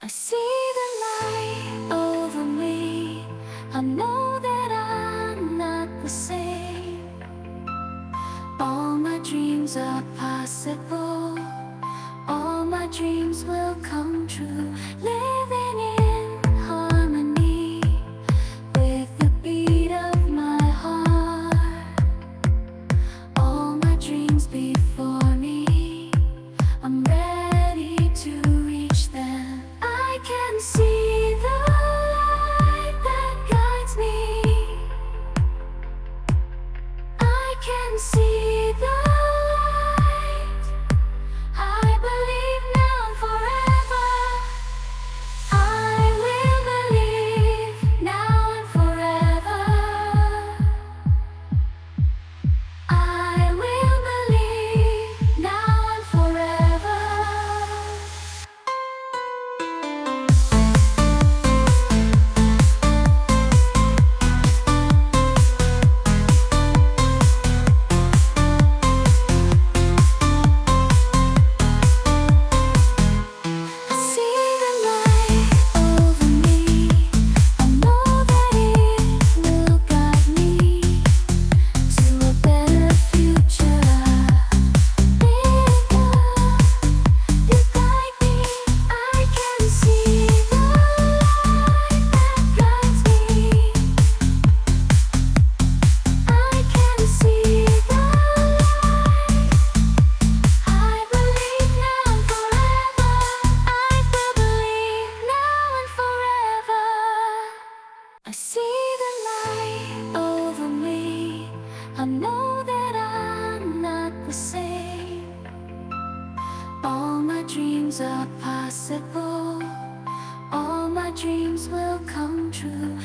I see the light over me. I know that I'm not the same. All my dreams are possible. All my dreams will come true. Living in harmony with the beat of my heart. All my dreams before me, I'm ready to reach them. I can see the light that guides me. I can see the light. I believe now and forever. I will believe now and forever. I will believe now and forever. I see the light over me. I know that it will guide me to a better future. Bigger, you guide me. I can see the light that guides me. I can see the light. I believe now and forever. I will believe now and forever. I see the light over me. I know that I'm not the same. All my dreams are possible. All my dreams will come true.